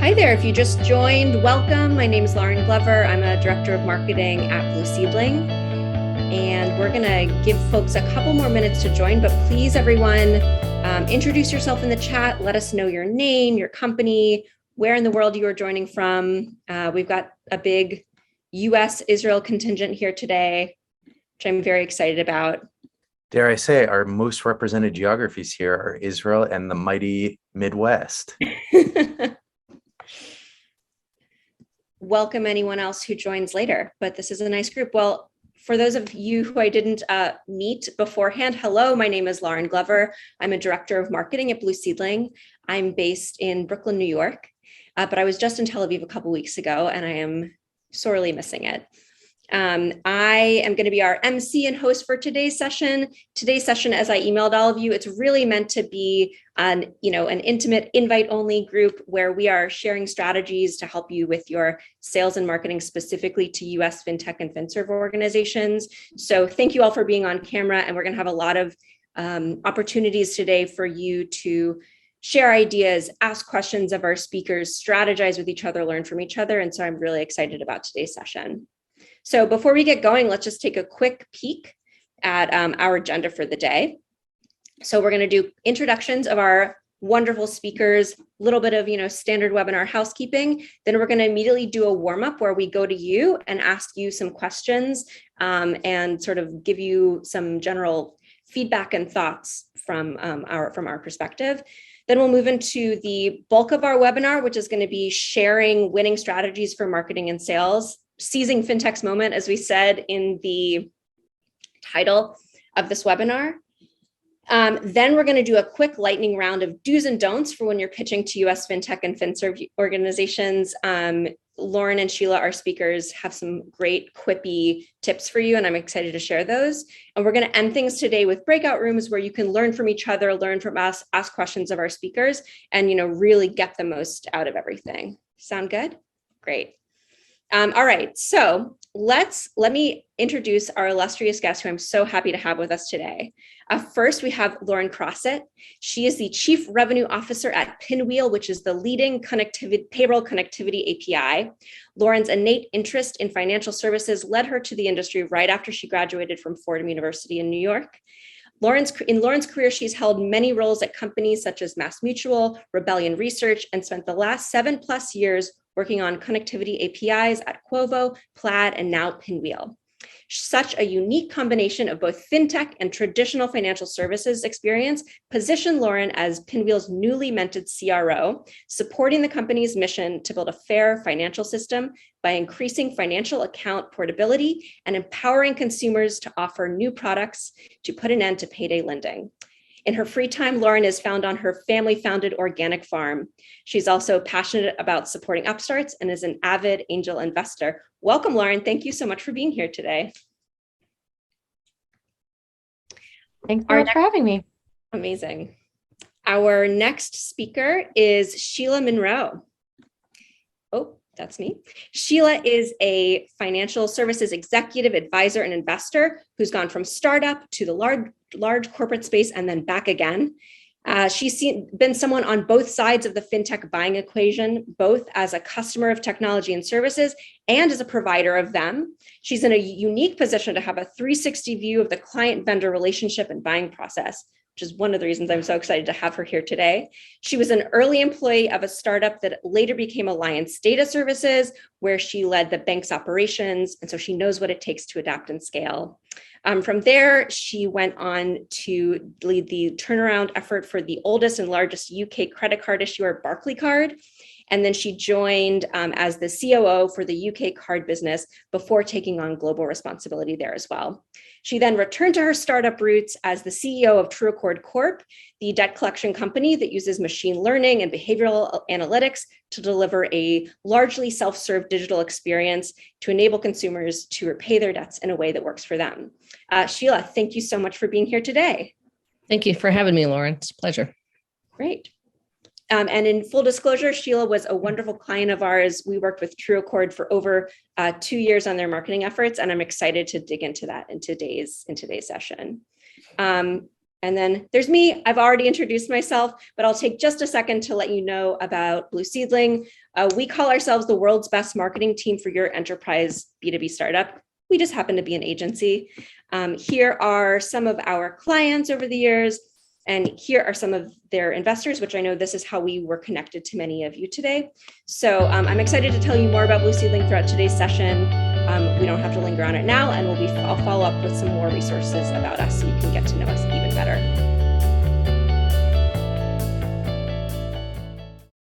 Hi there. If you just joined, welcome. My name is Lauren Glover. I'm a director of marketing at Blue Seedling. And we're going to give folks a couple more minutes to join, but please, everyone, introduce yourself in the chat. Let us know your name, your company, where in the world you are joining from. We've got a big US-Israel contingent here today, which I'm very excited about. Dare I say, our most represented geographies here are Israel and the mighty Midwest. Welcome anyone else who joins later, but this is a nice group. Well, for those of you who I didn't meet beforehand, hello, my name is Lauren Glover. I'm a director of marketing at Blue Seedling. I'm based in Brooklyn, New York, but I was just in Tel Aviv a couple weeks ago and I am sorely missing it. I am going to be our MC and host for today's session. Today's session, as I emailed all of you, it's really meant to be an intimate invite-only group where we are sharing strategies to help you with your sales and marketing specifically to US Fintech and FinServe organizations. So thank you all for being on camera, and we're going to have a lot of opportunities today for you to share ideas, ask questions of our speakers, strategize with each other, learn from each other. And so I'm really excited about today's session. So before we get going, let's just take a quick peek at our agenda for the day. So we're going to do introductions of our wonderful speakers, a little bit of standard webinar housekeeping. Then we're going to immediately do a warm-up where we go to you and ask you some questions and sort of give you some general feedback and thoughts from our perspective. Then we'll move into the bulk of our webinar, which is going to be sharing winning strategies for marketing and sales, seizing FinTech's moment, as we said in the title of this webinar. Then we're going to do a quick lightning round of do's and don'ts for when you're pitching to US FinTech and FinServe organizations. Lauren and Sheila, our speakers, have some great quippy tips for you, and I'm excited to share those. And we're going to end things today with breakout rooms where you can learn from each other, learn from us, ask questions of our speakers, and really get the most out of everything. Sound good? Great. All right, so let me introduce our illustrious guest who I'm so happy to have with us today. First, we have Lauren Crossett. She is the Chief Revenue Officer at Pinwheel, which is the leading payroll connectivity API. Lauren's innate interest in financial services led her to the industry right after she graduated from Fordham University in New York. In Lauren's career, she's held many roles at companies such as MassMutual, Rebellion Research, and spent the last 7+ years working on connectivity APIs at Quovo, Plaid, and now Pinwheel. Such a unique combination of both fintech and traditional financial services experience positioned Lauren as Pinwheel's newly minted CRO, supporting the company's mission to build a fair financial system by increasing financial account portability and empowering consumers to offer new products to put an end to payday lending. In her free time, Lauren is found on her family-founded organic farm. She's also passionate about supporting upstarts and is an avid angel investor. Welcome, Lauren. Thank you so much for being here today. Thanks so much for having me. Amazing. Our next speaker is Sheila Monroe. Oh, that's me. Sheila is a financial services executive, advisor, and investor who's gone from startup to the large corporate space and then back again. She's been someone on both sides of the fintech buying equation, both as a customer of technology and services and as a provider of them. She's in a unique position to have a 360 view of the client-vendor relationship and buying process, which is one of the reasons I'm so excited to have her here today. She was an early employee of a startup that later became Alliance Data Services, where she led the bank's operations, and so she knows what it takes to adapt and scale. From there, she went on to lead the turnaround effort for the oldest and largest UK credit card issuer, Barclaycard. And then she joined as the COO for the UK card business before taking on global responsibility there as well. She then returned to her startup roots as the CEO of TrueAccord Corp, the debt collection company that uses machine learning and behavioral analytics to deliver a largely self-serve digital experience to enable consumers to repay their debts in a way that works for them. Sheila, thank you so much for being here today. Thank you for having me, Lauren. It's a pleasure. Great. And in full disclosure, Sheila was a wonderful client of ours. We worked with TrueAccord for over 2 years on their marketing efforts, and I'm excited to dig into that in today's session. And then there's me. I've already introduced myself, but I'll take just a second to let you know about Blue Seedling. We call ourselves the world's best marketing team for your enterprise B2B startup. We just happen to be an agency. Here are some of our clients over the years, and here are some of their investors, which I know this is how we were connected to many of you today. So I'm excited to tell you more about Blue Seedling throughout today's session. We don't have to linger on it now, and I'll follow up with some more resources about us so you can get to know us even better.